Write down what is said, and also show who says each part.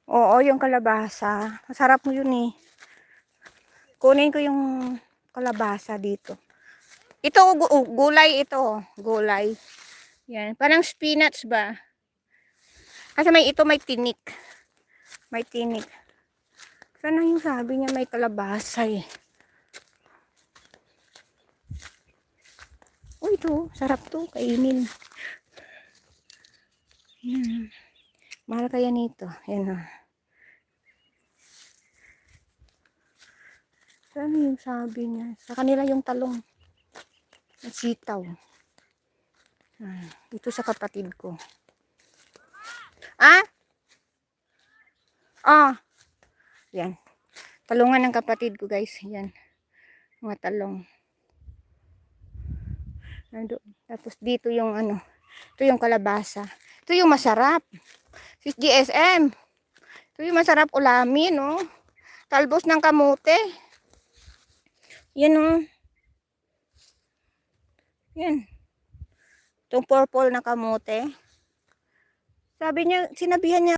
Speaker 1: Oo, yung kalabasa. Masarap mo yun eh. Kunin ko yung kalabasa dito. Ito, gulay ito. Gulay. Yan. Parang spinach ba? Kasi may tinik. May tinik. Sana yung sabi niya may kalabasa eh. Oh, ito. Sarap to. Kainin. Yan. Mahal kaya nito. Yan o. Sana yung sabi niya. Sa kanila yung talong. Sitaw. Ito sa kapatid ko. Ah? Ah. Yan. Talungan ng kapatid ko guys. Yan. Mga talong. Tapos dito yung ano. Ito yung kalabasa. Ito yung masarap. Si GSM. Ito yung masarap ulamin, no? Talbos ng kamote. Yan, no? Yan. Itong purple na kamote. Sabi niya, sinabihan niya